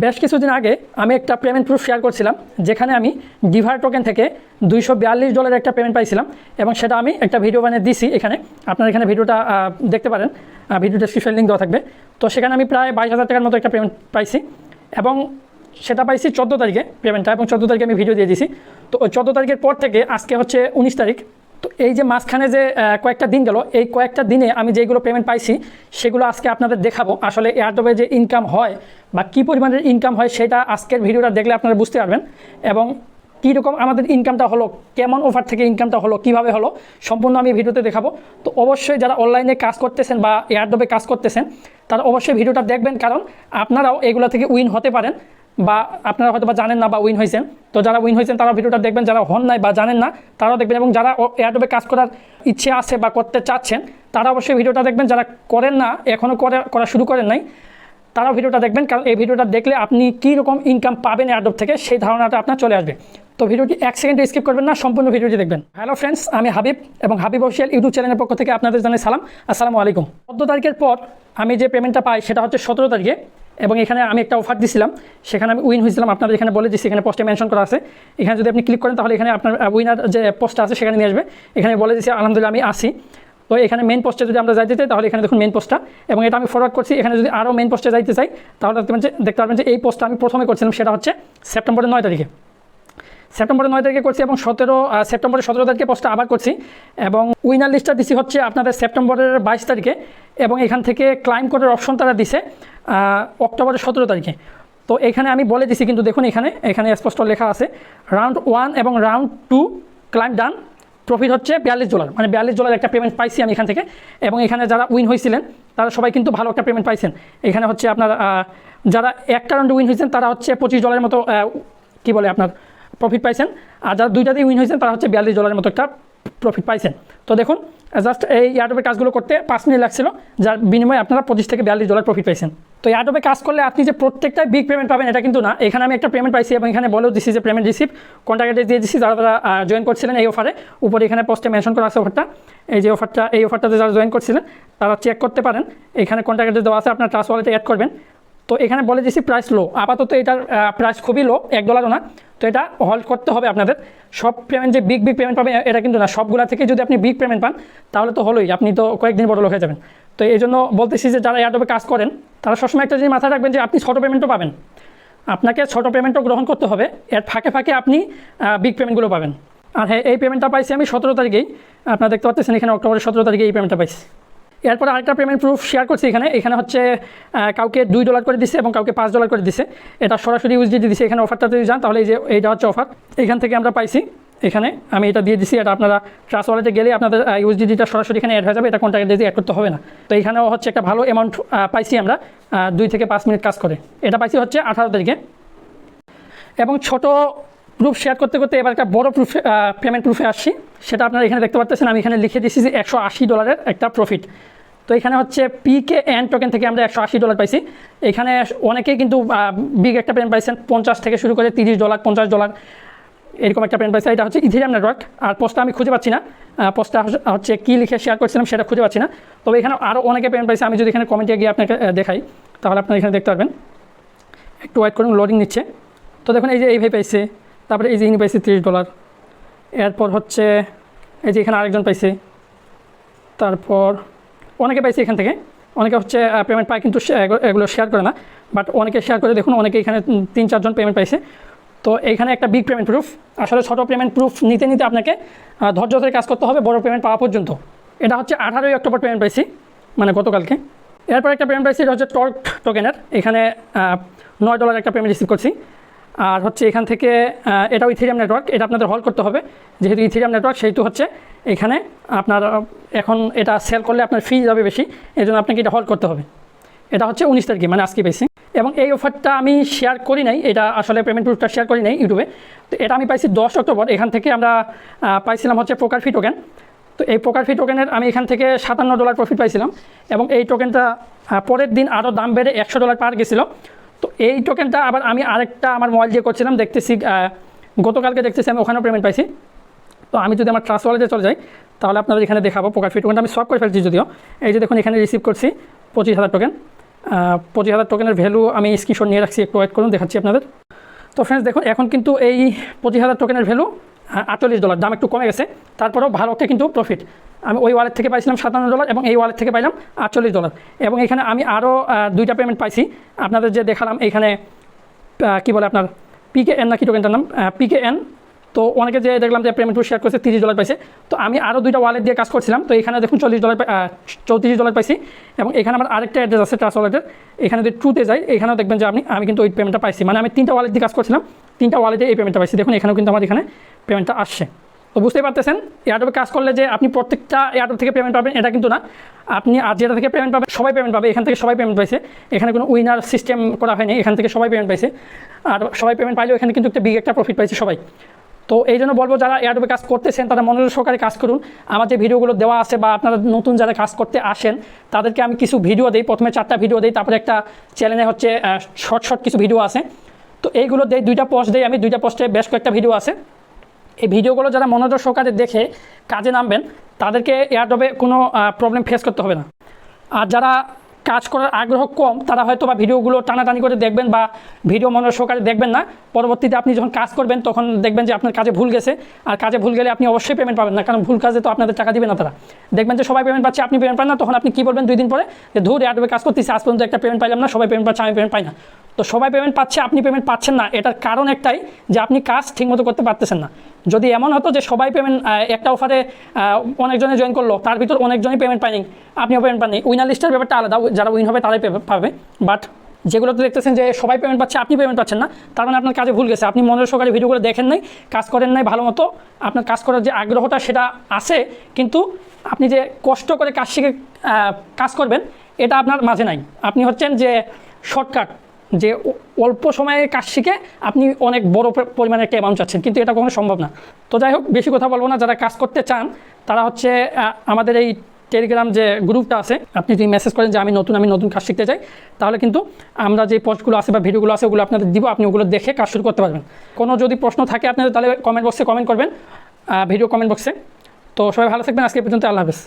বেশ কিছুদিন আগে আমি একটা পেমেন্ট প্রুফ শেয়ার করছিলাম, যেখানে আমি ডিভার টোকেন থেকে $242 একটা পেমেন্ট পাইছিলাম এবং সেটা আমি একটা ভিডিও বানিয়ে দিছি। এখানে আপনারা এখানে ভিডিওটা দেখতে পারেন, ভিডিও ডেসক্রিপশন লিঙ্ক দেওয়া থাকবে। তো সেখানে আমি প্রায় 22,000 টাকার মতো একটা পেমেন্ট পাইছি এবং সেটা পাইছি 14 তারিখে পেমেন্টটা, এবং 14 তারিখে আমি ভিডিও দিয়ে দিয়েছি। তো ওই 14 তারিখের পর থেকে আজকে হচ্ছে 19 তারিখ। তো এই যে মাঝখানে যে কয়েকটা দিন গেল, এই কয়েকটা দিনে আমি যেগুলো পেমেন্ট পাইছি সেগুলো আজকে আপনাদের দেখাবো। আসলে এয়ারড্রপে যে ইনকাম হয় বা কী পরিমাণের ইনকাম হয় সেটা আজকের ভিডিওটা দেখলে আপনারা বুঝতে পারবেন, এবং কীরকম আমাদের ইনকামটা হলো, কেমন অফার থেকে ইনকামটা হলো, কীভাবে হলো, সম্পূর্ণ আমি ভিডিওতে দেখাবো। তো অবশ্যই যারা অনলাইনে কাজ করতেছেন বা এয়ারড্রপে কাজ করতেছেন তারা অবশ্যই ভিডিওটা দেখবেন, কারণ আপনারাও এগুলো থেকে উইন হতে পারেন, বা আপনারা হয়তো বা জানেন না বা উইন হয়েছেন। তো যারা উইন হয়েছেন তারা ভিডিওটা দেখবেন, যারা হন নাই বা জানেন না তারাও দেখবেন, এবং যারা এয়ারড্রপে কাজ করার ইচ্ছে আছে বা করতে চাচ্ছেন তারা অবশ্যই ভিডিওটা দেখবেন। যারা করেন না, এখনও করা শুরু করেন নাই, তারাও ভিডিওটা দেখবেন, কারণ এই ভিডিওটা দেখলে আপনি কী রকম ইনকাম পাবেন এয়ারড্রপ থেকে সেই ধারণাটা আপনার চলে আসবে। তো ভিডিওটি 1 সেকেন্ডে স্কিপ করবেন না, সম্পূর্ণ ভিডিওটি দেখবেন। হ্যালো ফ্রেন্ডস, আমি হাবিব এবং হাবিব অফিশিয়াল ইউটিউব চ্যানেলের পক্ষ থেকে আপনাদের জানাই সালাম, আসসালামু আলাইকুম। 14 তারিখের পর আমি যে পেমেন্টটা পাই সেটা হচ্ছে 17 তারিখে, এবং এখানে আমি একটা অফার দিছিলাম, সেখানে আমি উইন হয়েছিলাম। আপনাদের এখানে বলে দিচ্ছি, এখানে পোস্টে মেনশন করা আছে। এখানে যদি আপনি ক্লিক করেন তাহলে এখানে আপনার উইনার যে পোস্টটা আছে সেখানে নিয়ে আসবে। এখানে বলে দিচ্ছি আলহামদুলিল্লাহ আমি আসি। তো এখানে মেন পোস্টে যদি আমরা যাইতে চাই তাহলে এখানে দেখুন মেন পোস্টটা, এবং এটা আমি ফরওয়ার্ড করছি। এখানে যদি আরও মেন পোস্টে যাইতে চাই তাহলে দেখতে পারবেন যে এই পোস্টটা আমি প্রথমে করছিলাম, সেটা হচ্ছে সেপ্টেম্বরের 9 তারিখে। সেপ্টেম্বরের 9 তারিখে করছি, এবং সেপ্টেম্বরের 17 তারিখে পোস্টটা আবার করছি, এবং উইনার লিস্টটা দিছি হচ্ছে আপনাদের সেপ্টেম্বরের 22 তারিখে, এবং এখান থেকে ক্লাইম করার অপশন তারা দিছে অক্টোবরের 17 তারিখে। তো এখানে আমি বলে দিছি, কিন্তু দেখুন এখানে স্পষ্ট লেখা আছে রাউন্ড 1 এবং রাউন্ড 2 ক্লাইম ডান, প্রফিট হচ্ছে $42, মানে $42 একটা পেমেন্ট পাইছি আমি এখান থেকে। এবং এখানে যারা উইন হয়েছিলেন তারা সবাই কিন্তু ভালো একটা পেমেন্ট পাইছেন। এখানে হচ্ছে আপনার যারা একটা রাউন্ডে উইন হয়েছেন তারা হচ্ছে $25 মতো কী বলে আপনার প্রফিট পাইছেন, আর যারা দুইটাতেই উইন হয়েছেন তারা হচ্ছে $42 মতো একটা প্রফিট পাইছেন। তো দেখুন জাস্ট এই এয়ারড্রপের কাজগুলো করতে 5 মিনিট লাগছিল, যার বিনিময়ে আপনারা $25 থেকে $42 প্রফিট পাইছেন। তো এয়ারড্রপে কাজ করলে আপনি যে প্রত্যেকটাই বিগ পেমেন্ট পাবেন এটা কিন্তু না। এখানে আমি একটা পেমেন্ট পাইছি এবং এখানে বলেও দিচ্ছি যে পেমেন্ট রিসিভ কন্ট্যাক্ট অ্যাড্রেস দিয়ে দিচ্ছি যারা জয়েন করছিলেন এই অফারে। উপরে এখানে পোস্টে মেনশন করা আছে অফারটা, এই অফারটাতে যারা জয়েন করছিলেন তারা চেক করতে পারেন। এখানে কন্ট্যাক্ট অ্যাড্রেস দেওয়া আছে, আপনার ট্রাস্ট ওয়ালেটে অ্যাড করবেন। তো এখানে বলে দিচ্ছি প্রাইস লো, আপাতত এটার প্রাইস খুবই লো, $1 না। তো এটা হোল্ড করতে হবে আপনাদের। সব পেমেন্ট যে বিগ পেমেন্ট পাবেন এটা কিন্তু না, সবগুলা থেকে যদি আপনি বিগ পেমেন্ট পান তাহলে তো হলোই, আপনি তো কয়েকদিন বড় লোক হয়ে যাবেন। তো এই জন্য বলতেছি যে যারা এয়ারড্রপে কাজ করেন তারা সবসময় একটা জিনিস মাথায় রাখবেন যে আপনি ছোটো পেমেন্টও পাবেন, আপনাকে ছোটো পেমেন্টও গ্রহণ করতে হবে, এর ফাঁকে ফাঁকে আপনি বিগ পেমেন্টগুলো পাবেন। আর হ্যাঁ, এই পেমেন্টটা পাইছি আমি 17 তারিখেই, আপনারা দেখতে পাচ্ছেন এখানে অক্টোবরের 17 তারিখে এই পেমেন্টটা পাইছি। এরপরে আরেকটা পেমেন্ট প্রুফ শেয়ার করছি এখানে হচ্ছে কাউকে $2 করে দিছে এবং কাউকে $5 করে দিছে। এটা সরাসরি ইউএসডিটি দিছে। এখানে অফারটা যদি যান তাহলে এইটা হচ্ছে অফার, এখান থেকে আমরা পাইছি। এখানে আমি এটা দিয়ে দিছি, এটা আপনারা ট্রাস্ট ওয়ালেটে গেলে আপনাদের ইউএসডিটা সরাসরি এখানে অ্যাড হয়ে যাবে, এটা কন্ট্যাক্ট দিয়ে অ্যাড করতে হবে না। তো এখানেও হচ্ছে একটা ভালো অ্যামাউন্ট পাইছি আমরা 2 থেকে 5 মিনিট কাজ করে। এটা পাইছি হচ্ছে 18 তারিখে। এবং ছোটো প্রুফ শেয়ার করতে করতে এবার একটা বড় পেমেন্ট প্রুফে আসছি, সেটা আপনারা এখানে দেখতে পাচ্ছেন। আমি এখানে লিখে দিচ্ছি যে $180 একটা প্রফিট। তো এখানে হচ্ছে PKN টোকেন থেকে আমরা $180 পাইছি। এখানে অনেকেই কিন্তু বিগ একটা পেমেন্ট পাইছেন, 50 থেকে শুরু করে $30, $50 এরকম একটা পেমেন্ট পাইছে। এটা হচ্ছে ইথেরিয়াম নেটওয়ার্ক, আর পোস্টটা আমি খুঁজে পাচ্ছি না, পোস্টটা হচ্ছে কী লিখে শেয়ার করছিলাম সেটা খুঁজে পাচ্ছি না। তবে এখানে আরও অনেকে পেমেন্ট পাইছে, আমি যদি এখানে কমেন্টে গিয়ে আপনাকে দেখাই তাহলে আপনারা এখানে দেখতে পারবেন। একটু ওয়েট করুন, লোডিং নিচ্ছে। তো দেখুন এই যে এইভাবে পাইছে, তারপরে এই যে ইনি পাইছে $30, এরপর হচ্ছে এই যে এখানে আরেকজন পাইছে, তারপর অনেকে পাইছে এখান থেকে। অনেকে হচ্ছে পেমেন্ট পায় কিন্তু এগুলো শেয়ার করে না, বাট অনেকে শেয়ার করে। দেখুন অনেকে এখানে 3-4 জন পেমেন্ট পাইছে। তো এইখানে একটা বিগ পেমেন্ট প্রুফ। আসলে ছোটো পেমেন্ট প্রুফ নিতে নিতে আপনাকে ধৈর্য ধরে কাজ করতে হবে বড় পেমেন্ট পাওয়া পর্যন্ত। এটা হচ্ছে 18 অক্টোবর পেমেন্ট পাইছি, মানে গতকালকে। এরপর একটা পেমেন্ট পাইছি, এটা হচ্ছে টর্ক টোকেনের। এখানে $9 একটা পেমেন্ট রিসিভ করছি। আর হচ্ছে এখান থেকে এটাও ইথেরিয়াম নেটওয়ার্ক, এটা আপনাদের হল্ড করতে হবে, যেহেতু ইথেরিয়াম নেটওয়ার্ক সেহেতু হচ্ছে এখানে আপনার এখন এটা সেল করলে আপনার ফি যাবে বেশি, এই জন্য আপনাকে এটা হল্ড করতে হবে। এটা হচ্ছে 19 তারিখে, মানে আজকে পাইছি। এবং এই অফারটা আমি শেয়ার করি নাই, এটা আসলে পেমেন্ট প্রুফটা শেয়ার করি নাই ইউটিউবে। তো এটা আমি পাইছি 10 অক্টোবর। এখান থেকে আমরা পাইছিলাম হচ্ছে পোকার ফি টোকেন। তো এই পোকার ফি টোকেনের আমি এখান থেকে $57 প্রফিট পাইছিলাম, এবং এই টোকেনটা পরের দিন আরও দাম বেড়ে $100 পার গেছিলো। তো এই টোকেনটা আবার আমি আরেকটা আমার মোবাইল দিয়ে করছিলাম, দেখতেছি গতকালকে দেখতেছি আমি ওখানেও পেমেন্ট পাইছি। তো আমি যদি আমার ট্রাস্ট ওয়ালেটে চলে যাই তাহলে আপনাদের এখানে দেখাবো পোকার ফি টোকেনটা আমি সব করে ফেলছি যদিও। এই যে দেখুন এখানে রিসিভ করছি 25,000 টোকেন, 25,000 টোকেনের ভ্যালু আমি স্ক্রিনশট নিয়ে রাখছি, একটু ওয়েট করুন, দেখাচ্ছি আপনাদের। তো ফ্রেন্ডস দেখুন, এখন কিন্তু এই 25,000 টোকেনের ভ্যালু $48, দাম একটু কমে গেছে, তারপরেও ভালো একটা কিন্তু প্রফিট। আমি ওই ওয়ালেট থেকে পাইছিলাম $57 এবং এই ওয়ালেট থেকে পাইলাম $48। এবং এখানে আমি আরও 2টা পেমেন্ট পাইছি, আপনাদের যে দেখালাম এইখানে কী বলে আপনার PKN না কি টোকেনটার নাম, PKN। তো অনেকে যে দেখলাম যে পেমেন্ট শেয়ার করেছে $30 পাইছে। তো আমি আরও 2টা ওয়ালেট দিয়ে কাজ করছিলাম, তো এখানে দেখুন $34 পাইছি। এবং এখানে আমার আরেকটা অ্যাড্রেস আছে ট্রাস্ট ওয়ালেটের, এখানে যদি ট্রুতে যাই এখানেও দেখবেন যে আমি কিন্তু ওই পেমেন্টটা পাইছি। মানে আমি 3টা ওয়ালেট দিয়ে কাজ করছিলাম, 3টা ওয়ালেটে এই পেমেন্টটা পাইছি। দেখুন এখানেও কিন্তু আমার এখানে পেমেন্টটা আসছে। তো বুঝতেই পারতেছেন, এয়ারড্রপে কাজ করলে যে আপনি প্রত্যেকটা এয়ারড্রপ থেকে পেমেন্ট পাবেন এটা কিন্তু না। আপনি আর যেটা থেকে পেমেন্ট পাবেন সবাই পেমেন্ট পাবে, এখান থেকে সবাই পেমেন্ট পাইছে, এখানে কোনো উইনার সিস্টেম করা হয়নি, এখান থেকে সবাই পেমেন্ট পাইছে। আর সবাই পেমেন্ট পাইলেও এখানে কিন্তু একটা বিগ একটা প্রফিট পাইছে সবাই। তো এই জন্য বলবো, যারা এয়ারড্রপে কাজ করতেছেন তারা মনোযোগ সহকারে কাজ করুন। আমার যে ভিডিওগুলো দেওয়া আছে বা আপনারা নতুন যারা কাজ করতে আসেন তাদেরকে আমি কিছু ভিডিও দিই, প্রথমে 4টা ভিডিও দিই, তারপরে একটা চ্যানেলে হচ্ছে শর্ট কিছু ভিডিও আছে। তো এইগুলো দিই, 2টা পোস্ট দিই আমি, 2টা পোস্টে বেশ কয়েকটা ভিডিও আছে। এই ভিডিওগুলো যারা মনোযোগ সহকারে দেখে কাজে নামবেন তাদেরকে এয়ারড্রপে কোনো প্রবলেম ফেস করতে হবে না। আর যারা কাজ করার আগ্রহ কম তারা হয়তো বা ভিডিওগুলো টানাটানি করে দেখবেন বা ভিডিও মনোযোগ সহকারে দেখবেন না, পরবর্তীতে আপনি যখন কাজ করবেন তখন দেখবেন যে আপনার কাজে ভুল গেছে। আর কাজে ভুল গেলে আপনি অবশ্যই পেমেন্ট পাবেন না, কারণ ভুল কাজে তো আপনাদের টাকা দিবে না তারা। দেখবেন যে সবাই পেমেন্ট পাচ্ছে, আপনি পেমেন্ট পান না, তখন আপনি কী বলবেন 2 দিন পরে যে ধুর এয়ারড্রপে কাজ করতেছি, আজ পর্যন্ত একটা পেমেন্ট পাইলাম না, সবাই পেমেন্ট পাচ্ছে, আমি পেমেন্ট পাই না। তো সবাই পেমেন্ট পাচ্ছে, আপনি পেমেন্ট পাচ্ছেন না, এটার কারণ একটাই যে আপনি কাজ ঠিকমতো করতে পারতেছেন না। যদি এমন হতো যে সবাই পেমেন্ট একটা অফারে অনেকজনে জয়েন করলো, তার ভিতর অনেকজনই পেমেন্ট পায়নি, আপনিও পেমেন্ট পাননি, উইনার লিস্টের ব্যাপারটা আলাদা, যারা উইন হবে তারাই পাবে। বাট যেগুলোতে দেখতেছেন যে সবাই পেমেন্ট পাচ্ছে, আপনি পেমেন্ট পাচ্ছেন না, তার মানে আপনার কাজে ভুল গেছে, আপনি মনোযোগ সহকারে ভিডিওগুলো দেখেন নাই, কাজ করেন নাই ভালো মতো। আপনার কাজ করার যে আগ্রহটা সেটা আছে, কিন্তু আপনি যে কষ্ট করে কাজ শিখে কাজ করবেন এটা আপনার মাঝে নাই। আপনি হচ্ছেন যে শর্টকাট, যে অল্প সময়ে কাজ শিখে আপনি অনেক বড় পরিমাণে একটা অ্যামাউন্ট চাচ্ছেন, কিন্তু এটা কখনো সম্ভব না। তো যাই হোক, বেশি কথা বলবো না, যারা কাজ করতে চান তারা হচ্ছে আমাদের এই টেলিগ্রাম যে গ্রুপটা আছে, আপনি যদি মেসেজ করেন যে আমি নতুন কাজ শিখতে চাই, তাহলে কিন্তু আমরা যে পোস্টগুলো আছে বা ভিডিওগুলো আছে ওগুলো আপনাদের দিব, আপনি ওগুলো দেখে কাজ শুরু করতে পারবেন। কোনো যদি প্রশ্ন থাকে আপনাদের তাহলে কমেন্ট বক্সে কমেন্ট করবেন, ভিডিও কমেন্ট বক্সে। তো সবাই ভালো থাকবেন, আজকে পর্যন্ত, আল্লাহ হাফেজ।